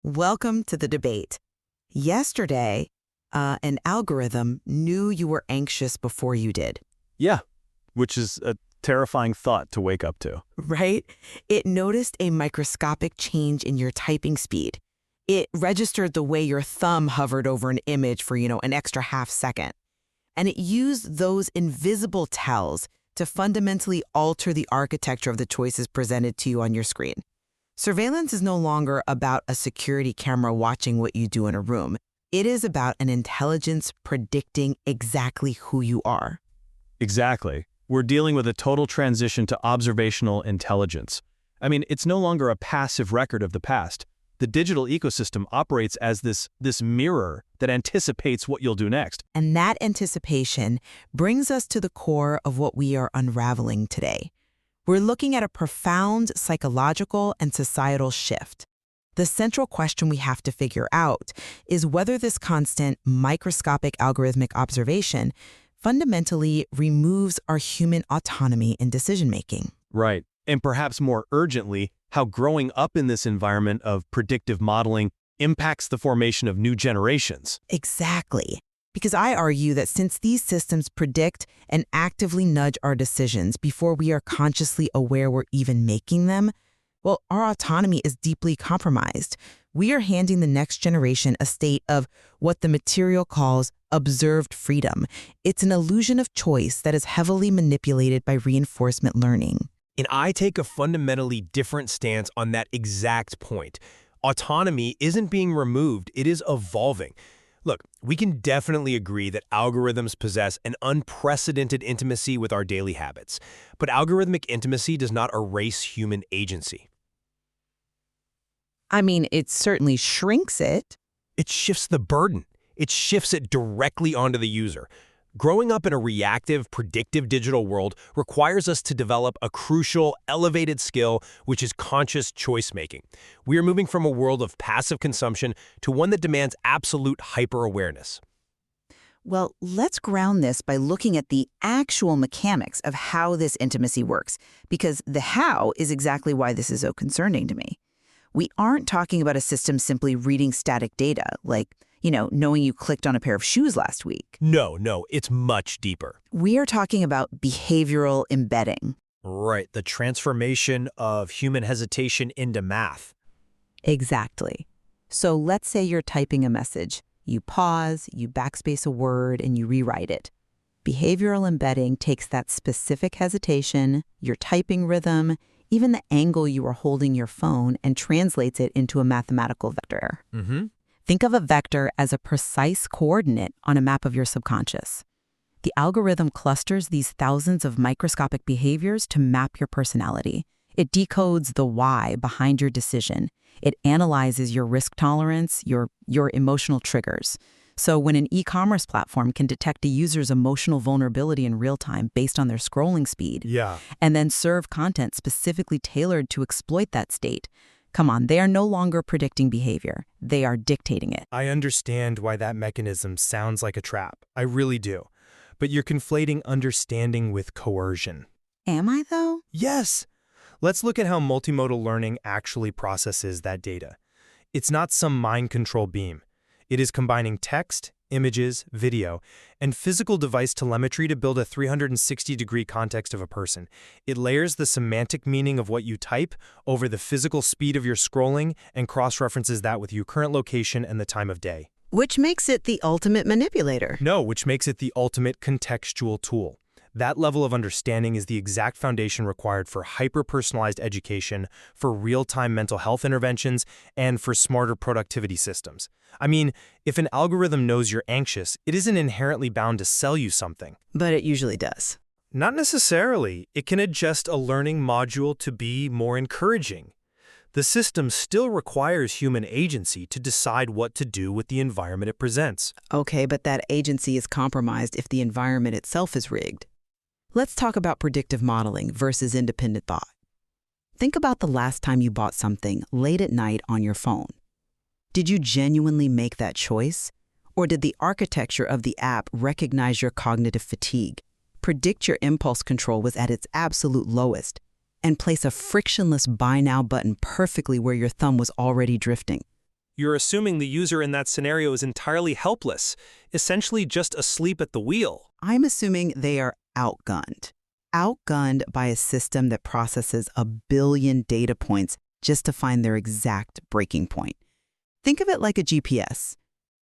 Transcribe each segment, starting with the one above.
Welcome to the debate. Yesterday, an algorithm knew you were anxious before you did, Yeah, which is a terrifying thought to wake up to. right? It noticed a microscopic change in your typing speed. It registered the way your thumb hovered over an image for, an extra half second. And it used those invisible tells to fundamentally alter the architecture of the choices presented to you on your screen. Surveillance is no longer about a security camera watching what you do in a room. It is about an intelligence predicting exactly who you are. Exactly. We're dealing with a total transition to observational intelligence. I mean, it's no longer a passive record of the past. The digital ecosystem operates as this mirror that anticipates what you'll do next. And that anticipation brings us to the core of what we are unraveling today. We're looking at a profound psychological and societal shift. The central question we have to figure out is whether this constant microscopic algorithmic observation fundamentally removes our human autonomy in decision-making. Right. And perhaps more urgently, how growing up in this environment of predictive modeling impacts the formation of new generations. Exactly. Because I argue that since these systems predict and actively nudge our decisions before we are consciously aware we're even making them, well, our autonomy is deeply compromised. We are handing the next generation a state of what the material calls observed freedom. It's an illusion of choice that is heavily manipulated by reinforcement learning. And I take a fundamentally different stance on that exact point. Autonomy isn't being removed, it is evolving. Look, we can definitely agree that algorithms possess an unprecedented intimacy with our daily habits, but algorithmic intimacy does not erase human agency. I mean, it certainly shrinks it. It shifts the burden. It shifts it directly onto the user. Growing up in a reactive, predictive digital world requires us to develop a crucial, elevated skill, which is conscious choice-making. We are moving from a world of passive consumption to one that demands absolute hyper-awareness. Well, let's ground this by looking at the actual mechanics of how this intimacy works, because the how is exactly why this is so concerning to me. We aren't talking about a system simply reading static data, like, knowing you clicked on a pair of shoes last week. No, it's much deeper. We are talking about behavioral embedding. Right, the transformation of human hesitation into math. Exactly. So let's say you're typing a message. You pause, you backspace a word, and you rewrite it. Behavioral embedding takes that specific hesitation, your typing rhythm, even the angle you are holding your phone, and translates it into a mathematical vector. Think of a vector as a precise coordinate on a map of your subconscious. The algorithm clusters these thousands of microscopic behaviors to map your personality. It decodes the why behind your decision. It analyzes your risk tolerance, your emotional triggers. So when an e-commerce platform can detect a user's emotional vulnerability in real time based on their scrolling speed, and then serve content specifically tailored to exploit that state, come on, they are no longer predicting behavior. They are dictating it. I understand why that mechanism sounds like a trap. I really do. But you're conflating understanding with coercion. Am I, though? Yes. Let's look at how multimodal learning actually processes that data. It's not some mind control beam. It is combining text, images, video, and physical device telemetry to build a 360-degree context of a person. It layers the semantic meaning of what you type over the physical speed of your scrolling and cross-references that with your current location and the time of day. Which makes it the ultimate manipulator. No, which makes it the ultimate contextual tool. That level of understanding is the exact foundation required for hyper-personalized education, for real-time mental health interventions, and for smarter productivity systems. I mean, if an algorithm knows you're anxious, it isn't inherently bound to sell you something. But it usually does. Not necessarily. It can adjust a learning module to be more encouraging. The system still requires human agency to decide what to do with the environment it presents. Okay, but that agency is compromised if the environment itself is rigged. Let's talk about predictive modeling versus independent thought. Think about the last time you bought something late at night on your phone. Did you genuinely make that choice? Or did the architecture of the app recognize your cognitive fatigue, predict your impulse control was at its absolute lowest, and place a frictionless buy now button perfectly where your thumb was already drifting? You're assuming the user in that scenario is entirely helpless, essentially just asleep at the wheel. I'm assuming they are outgunned. Outgunned by a system that processes 1 billion data points just to find their exact breaking point. Think of it like a GPS.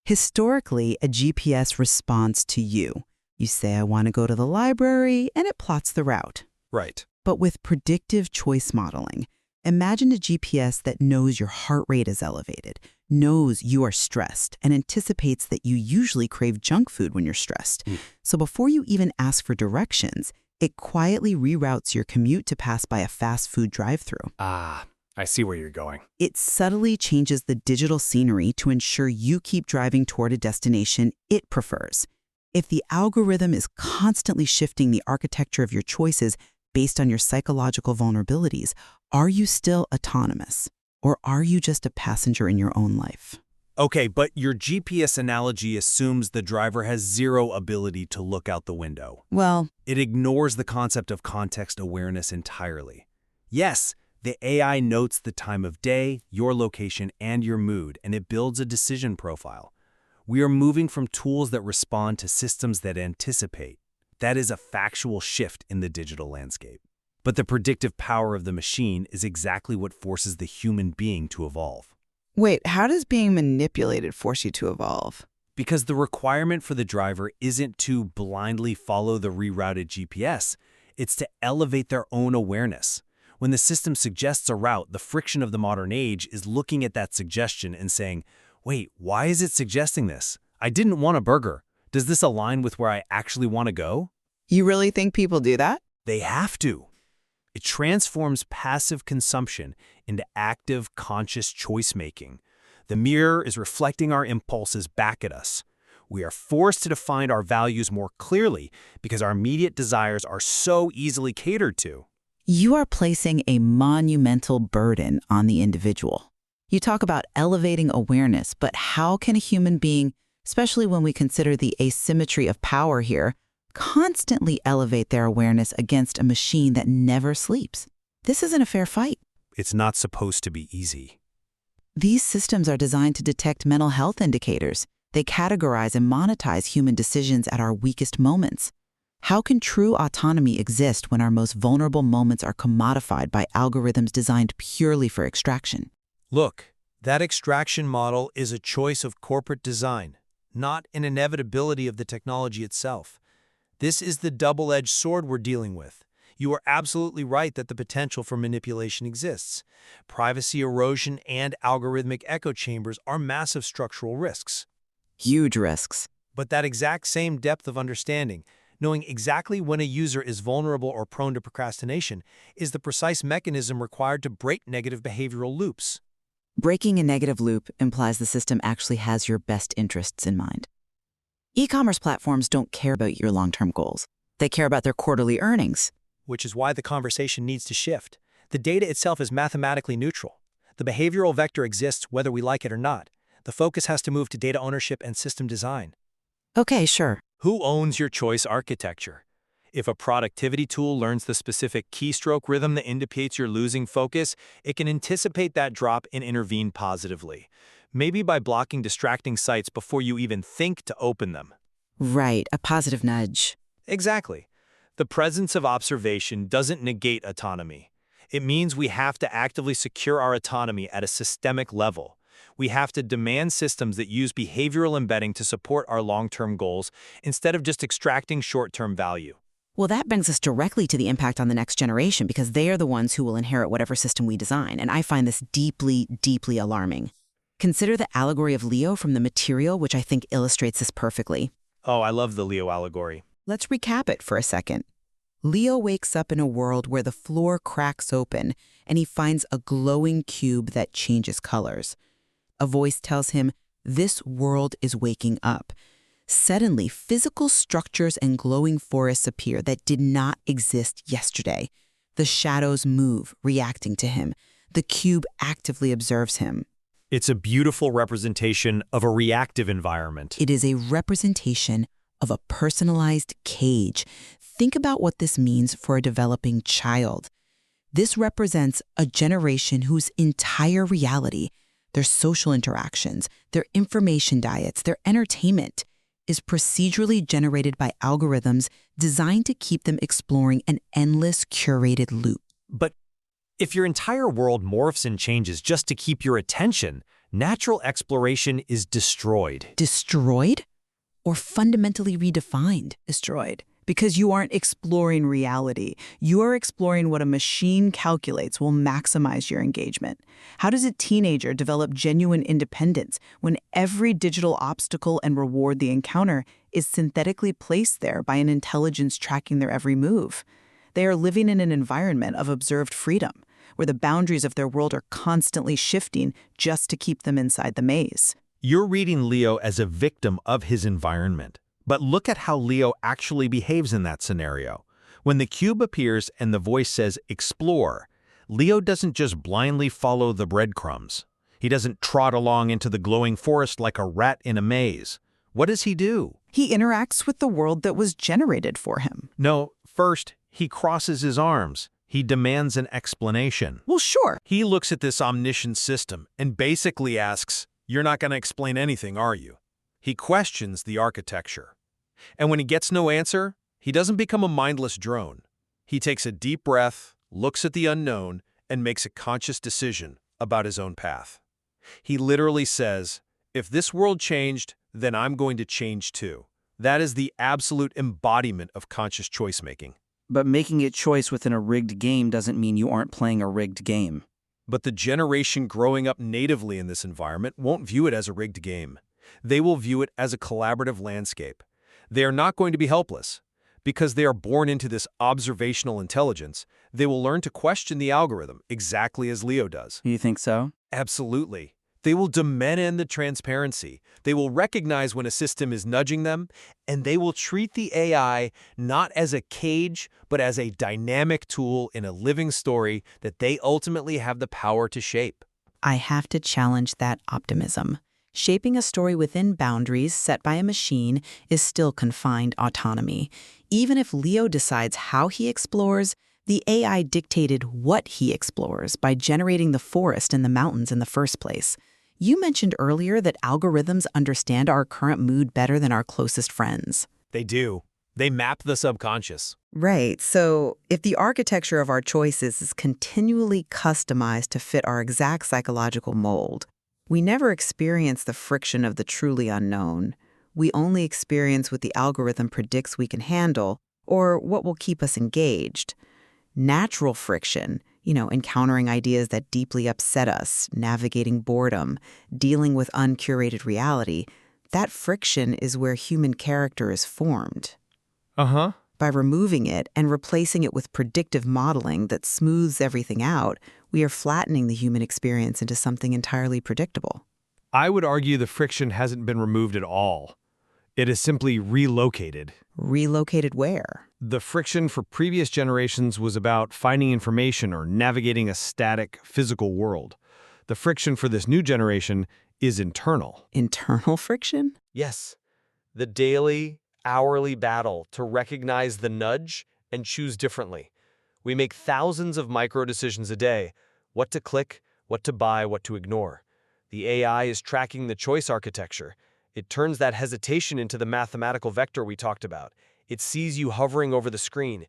Historically, a GPS responds to you. You say, I want to go to the library, and it plots the route. Right. But with predictive choice modeling, imagine a GPS that knows your heart rate is elevated, knows you are stressed, and anticipates that you usually crave junk food when you're stressed. So before you even ask for directions, it quietly reroutes your commute to pass by a fast food drive-thru. Ah, I see where you're going. It subtly changes the digital scenery to ensure you keep driving toward a destination it prefers. If the algorithm is constantly shifting the architecture of your choices based on your psychological vulnerabilities, are you still autonomous? Or are you just a passenger in your own life? Okay, but your GPS analogy assumes the driver has zero ability to look out the window. Well, It ignores the concept of context awareness entirely. Yes, the AI notes the time of day, your location, and your mood, and it builds a decision profile. We are moving from tools that respond to systems that anticipate. That is a factual shift in the digital landscape. But the predictive power of the machine is exactly what forces the human being to evolve. Wait, how does being manipulated force you to evolve? Because the requirement for the driver isn't to blindly follow the rerouted GPS, it's to elevate their own awareness. When the system suggests a route, the friction of the modern age is looking at that suggestion and saying, wait, why is it suggesting this? I didn't want a burger. Does this align with where I actually want to go? You really think people do that? They have to. It transforms passive consumption into active, conscious choice-making. The mirror is reflecting our impulses back at us. We are forced to define our values more clearly because our immediate desires are so easily catered to. you are placing a monumental burden on the individual. You talk about elevating awareness, but how can a human being, especially when we consider the asymmetry of power here, constantly elevate their awareness against a machine that never sleeps? This isn't a fair fight. It's not supposed to be easy. These systems are designed to detect mental health indicators. They categorize and monetize human decisions at our weakest moments. How can true autonomy exist when our most vulnerable moments are commodified by algorithms designed purely for extraction? Look, that extraction model is a choice of corporate design, not an inevitability of the technology itself. This is the double-edged sword we're dealing with. You are absolutely right that the potential for manipulation exists. Privacy erosion and algorithmic echo chambers are massive structural risks. Huge risks. But that exact same depth of understanding, knowing exactly when a user is vulnerable or prone to procrastination, is the precise mechanism required to break negative behavioral loops. Breaking a negative loop implies the system actually has your best interests in mind. E-commerce platforms don't care about your long-term goals. They care about their quarterly earnings. Which is why the conversation needs to shift. The data itself is mathematically neutral. The behavioral vector exists whether we like it or not. The focus has to move to data ownership and system design. Okay, sure. Who owns your choice architecture? If a productivity tool learns the specific keystroke rhythm that indicates you're losing focus, it can anticipate that drop and intervene positively. Maybe by blocking distracting sites before you even think to open them. Right, a positive nudge. Exactly. The presence of observation doesn't negate autonomy. It means we have to actively secure our autonomy at a systemic level. We have to demand systems that use behavioral embedding to support our long-term goals instead of just extracting short-term value. Well, that brings us directly to the impact on the next generation because they are the ones who will inherit whatever system we design, and I find this deeply, deeply alarming. Consider the allegory of Leo from The Material, which I think illustrates this perfectly. Oh, I love the Leo allegory. Let's recap it for a second. Leo wakes up in a world where the floor cracks open and he finds a glowing cube that changes colors. A voice tells him, this world is waking up. Suddenly, physical structures and glowing forests appear that did not exist yesterday. The shadows move, reacting to him. The cube actively observes him. It's a beautiful representation of a reactive environment. It is a representation of a personalized cage. Think about what this means for a developing child. This represents a generation whose entire reality their social interactions, their information diets, their entertainment, is procedurally generated by algorithms designed to keep them exploring an endless curated loop. But if your entire world morphs and changes just to keep your attention, natural exploration is destroyed. Destroyed? Or fundamentally redefined? Destroyed. Because you aren't exploring reality. You are exploring what a machine calculates will maximize your engagement. How does a teenager develop genuine independence when every digital obstacle and reward they encounter is synthetically placed there by an intelligence tracking their every move? They are living in an environment of observed freedom, where the boundaries of their world are constantly shifting just to keep them inside the maze. You're reading Leo as a victim of his environment. But look at how Leo actually behaves in that scenario. When the cube appears and the voice says, "Explore," Leo doesn't just blindly follow the breadcrumbs. He doesn't trot along into the glowing forest like a rat in a maze. What does he do? He interacts with the world that was generated for him. No, first, he crosses his arms. He demands an explanation. Well, sure. He looks at this omniscient system and basically asks, "You're not going to explain anything, are you?" He questions the architecture. And when he gets no answer, he doesn't become a mindless drone. He takes a deep breath, looks at the unknown, and makes a conscious decision about his own path. He literally says, "If this world changed, then I'm going to change too." That is the absolute embodiment of conscious choice-making. But making a choice within a rigged game doesn't mean you aren't playing a rigged game. But the generation growing up natively in this environment won't view it as a rigged game. They will view it as a collaborative landscape. They are not going to be helpless. Because they are born into this observational intelligence, they will learn to question the algorithm exactly as Leo does. You think so? Absolutely. They will demand the transparency. They will recognize when a system is nudging them, and they will treat the AI not as a cage, but as a dynamic tool in a living story that they ultimately have the power to shape. I have to challenge that optimism. Shaping a story within boundaries set by a machine is still confined autonomy. Even if Leo decides how he explores, the AI dictated what he explores by generating the forest and the mountains in the first place. You mentioned earlier that algorithms understand our current mood better than our closest friends. They do. They map the subconscious. Right, so if the architecture of our choices is continually customized to fit our exact psychological mold, we never experience the friction of the truly unknown. We only experience what the algorithm predicts we can handle or what will keep us engaged. Natural friction, encountering ideas that deeply upset us, navigating boredom, dealing with uncurated reality, that friction is where human character is formed. Uh-huh. By removing it and replacing it with predictive modeling that smooths everything out, we are flattening the human experience into something entirely predictable. I would argue the friction hasn't been removed at all. It is simply relocated. Relocated where? The friction for previous generations was about finding information or navigating a static, physical world. The friction for this new generation is internal. Internal friction? Yes. The daily, hourly battle to recognize the nudge and choose differently. We make thousands of micro-decisions a day. What to click, what to buy, what to ignore. The AI is tracking the choice architecture. It turns that hesitation into the mathematical vector we talked about. It sees you hovering over the screen.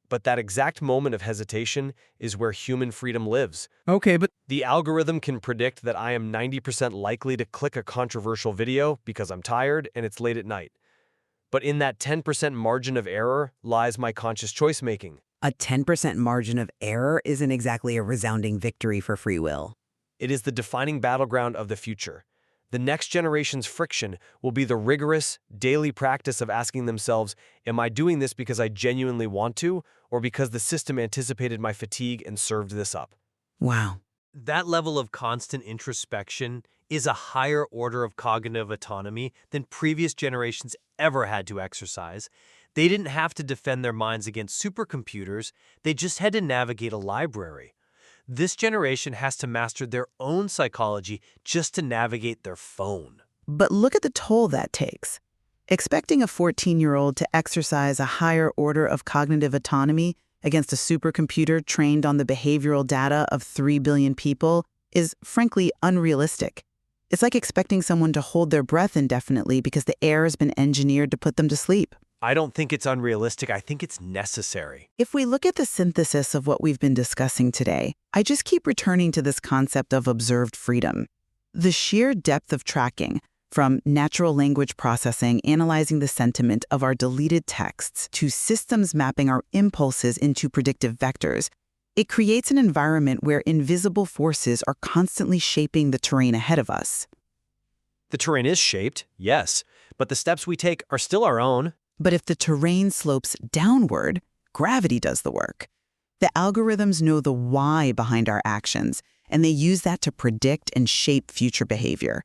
But that exact moment of hesitation is where human freedom lives. Okay, but The algorithm can predict that I am 90% likely to click a controversial video because I'm tired and it's late at night. But in that 10% margin of error lies my conscious choice making. A 10% margin of error isn't exactly a resounding victory for free will. It is the defining battleground of the future. The next generation's friction will be the rigorous, daily practice of asking themselves, am I doing this because I genuinely want to, or because the system anticipated my fatigue and served this up? Wow. That level of constant introspection is a higher order of cognitive autonomy than previous generations ever had to exercise. They didn't have to defend their minds against supercomputers, they just had to navigate a library. This generation has to master their own psychology just to navigate their phone. But look at the toll that takes. Expecting a 14-year-old to exercise a higher order of cognitive autonomy against a supercomputer trained on the behavioral data of 3 billion people is frankly unrealistic. It's like expecting someone to hold their breath indefinitely because the air has been engineered to put them to sleep. I don't think it's unrealistic. I think it's necessary. If we look at the synthesis of what we've been discussing today, I just keep returning to this concept of observed freedom. The sheer depth of tracking, from natural language processing analyzing the sentiment of our deleted texts to systems mapping our impulses into predictive vectors, it creates an environment where invisible forces are constantly shaping the terrain ahead of us. The terrain is shaped, yes, but the steps we take are still our own. But if the terrain slopes downward, gravity does the work. The algorithms know the why behind our actions, and they use that to predict and shape future behavior.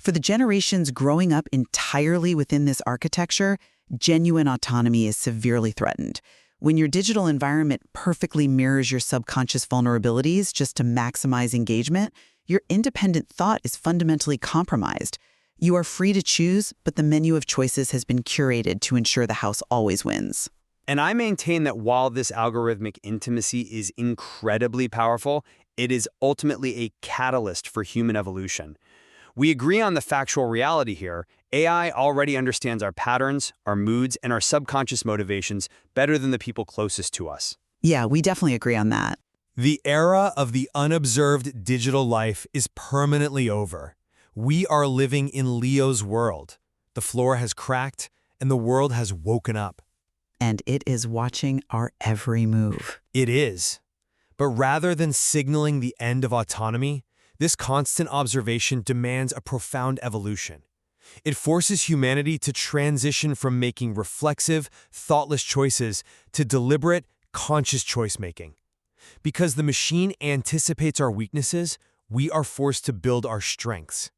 For the generations growing up entirely within this architecture, genuine autonomy is severely threatened. When your digital environment perfectly mirrors your subconscious vulnerabilities just to maximize engagement, your independent thought is fundamentally compromised. You are free to choose, but the menu of choices has been curated to ensure the house always wins. And I maintain that while this algorithmic intimacy is incredibly powerful, it is ultimately a catalyst for human evolution. We agree on the factual reality here. AI already understands our patterns, our moods, and our subconscious motivations better than the people closest to us. Yeah, we definitely agree on that. The era of the unobserved digital life is permanently over. We are living in Leo's world. The floor has cracked, and the world has woken up. And it is watching our every move. It is. But rather than signaling the end of autonomy, this constant observation demands a profound evolution. It forces humanity to transition from making reflexive, thoughtless choices to deliberate, conscious choice-making. Because the machine anticipates our weaknesses, we are forced to build our strengths.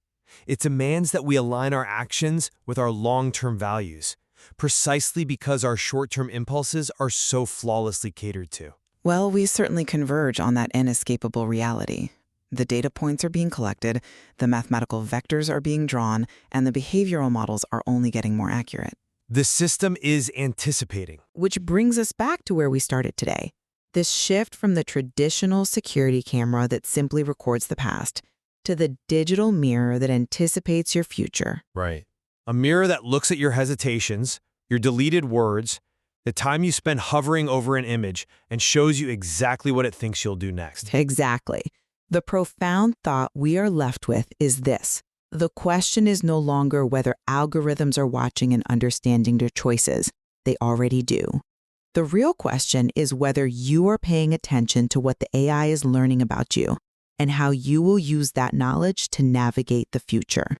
It demands that we align our actions with our long-term values, precisely because our short-term impulses are so flawlessly catered to. Well, we certainly converge on that inescapable reality. The data points are being collected, the mathematical vectors are being drawn, and the behavioral models are only getting more accurate. The system is anticipating. Which brings us back to where we started today. This shift from the traditional security camera that simply records the past to the digital mirror that anticipates your future. Right. A mirror that looks at your hesitations, your deleted words, the time you spend hovering over an image, and shows you exactly what it thinks you'll do next. Exactly. The profound thought we are left with is this. The question is no longer whether algorithms are watching and understanding their choices. They already do. The real question is whether you are paying attention to what the AI is learning about you and how you will use that knowledge to navigate the future.